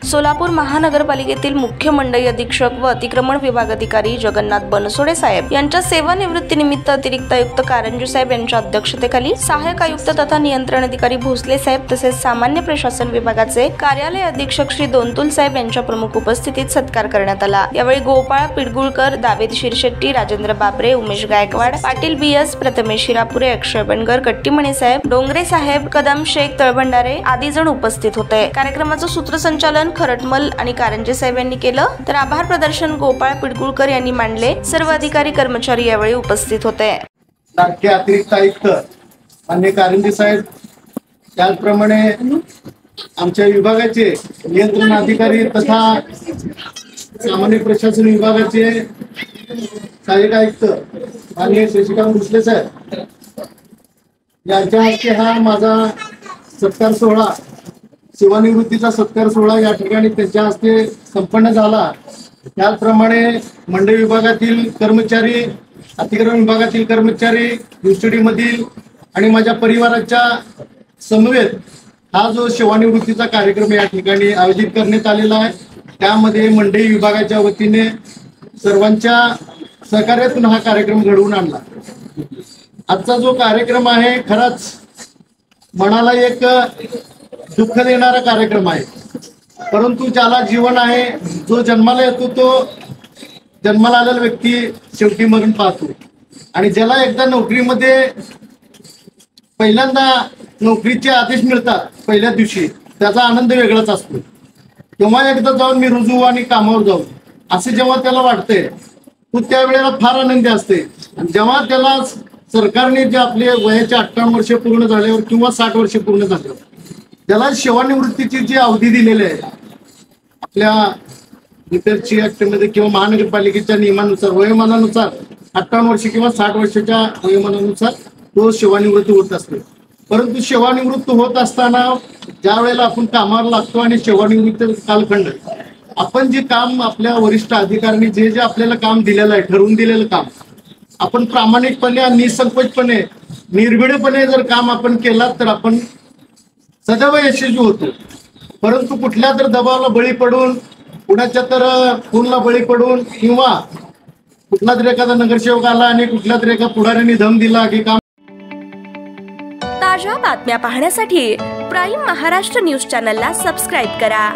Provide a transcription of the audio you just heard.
सोलापूर महानगरपालिकेतील मुख्य मंडई अधीक्षक व अतिक्रमण विभाग अधिकारी जगन्नाथ बनसोडे साहेब यांच्या सेवानिवृत्तीनिमित्त अतिरिक्त आयुक्त कारंजे साहेब यांच्या अध्यक्षतेखाली सहाय्यक आयुक्त तथा नियंत्रण अधिकारी भोसले साहेब तसेच सामान्य प्रशासन विभागाचे कार्यालय अधीक्षक श्री दोंतुल साहेब यांच्या प्रमुख उपस्थितीत सत्कार करण्यात आला। यावेळी गोपाळ पिडगुळकर, दावेद शिरशेट्टी, राजेंद्र बाबरे, उमेश गायकवाड, पाटील बीएस, प्रथमेश शिरापुरे, अक्षय बनगर, कट्टीमणे साहेब, डोंगरे साहेब, कदम शेख, तळभंडारे आदी जण उपस्थित होते। कार्यक्रमाचं सूत्रसंचालन खरटमल आणि कारंजे साहेब यांनी केलं, तर आभार प्रदर्शन गोपाळ पिडगुळकर यांनी मांडले। सर्व अधिकारी कर्मचारी यावेळी उपस्थित होते। अतिरिक्त आयुक्त माननीय कारंजे साहेब, त्याचप्रमाणे आमच्या विभागाचे नियंत्रण अधिकारी तथा सामान्य प्रशासन विभागाचे सहाय्यक आयुक्त माननीय शशिकांत भोसले साहेब यांच्या हस्ते हा माझा सत्कार सोहळा, सेवानिवृत्तीचा सत्कार सोहळा या ठिकाणी त्यांच्या हस्ते संपन्न झाला। त्याचप्रमाणे मंडई विभागातील कर्मचारी, अतिक्रमण विभागातील कर्मचारी, युनिव्हर्सिटी मधील आणि माझ्या परिवाराच्या समवेत हा जो सेवानिवृत्तीचा कार्यक्रम या ठिकाणी आयोजित करण्यात आलेला आहे, त्यामध्ये मंडई विभागाच्या वतीने सर्वांच्या सहकार्यातून हा कार्यक्रम घडवून आणला। आजचा जो कार्यक्रम आहे खरंच मनाला एक दुःख देणारा कार्यक्रम आहे, परंतु ज्याला जीवन आहे, जो जन्माला येतो तो जन्माला आलेला व्यक्ती शेवटी मरण पाहतो, आणि ज्याला एकदा नोकरीमध्ये पहिल्यांदा नोकरीचे आदेश मिळतात पहिल्या दिवशी, त्याचा आनंद वेगळाच असतो। तेव्हा एकदा जाऊन मी रुजू आणि कामावर जाऊ असे जेव्हा त्याला वाटते, तो त्यावेळेला फार आनंदी असते। आणि जेव्हा त्याला सरकारने जे आपले वयाचे 58 वर्ष पूर्ण झाल्यावर किंवा 60 वर्ष पूर्ण झाल्यावर त्याला सेवानिवृत्तीची जी अवधी दिलेली आहे आपल्या रिपेअरची ऍक्टमध्ये किंवा महानगरपालिकेच्या नियमानुसार वयोमानानुसार 58 वर्ष किंवा 60 वर्षाच्या वयोमानानुसार तो सेवानिवृत्त होत असतो। परंतु सेवानिवृत्त होत असताना ज्या वेळेला आपण कामावर लागतो आणि सेवानिवृत्त कालखंड आपण जे काम आपल्या वरिष्ठ अधिकाऱ्यांनी जे जे आपल्याला काम दिलेलं आहे, ठरवून दिलेलं काम आपण प्रामाणिकपणे आणि निसंकोचपणे निर्भीडपणे जर काम आपण केलं तर आपण सदैव यशस्वी होतो। परंतु कुठल्या तर दबावाला बळी पडून, कुणाच्या तर फोनला बळी पडून किंवा कुठला तरी एखादा नगरसेवक आला आणि कुठल्या तरी एका पुढाऱ्याने धम दिला की काम। ताज्या बातम्या पाहण्यासाठी प्राईम महाराष्ट्र न्यूज चॅनलला सबस्क्राईब करा।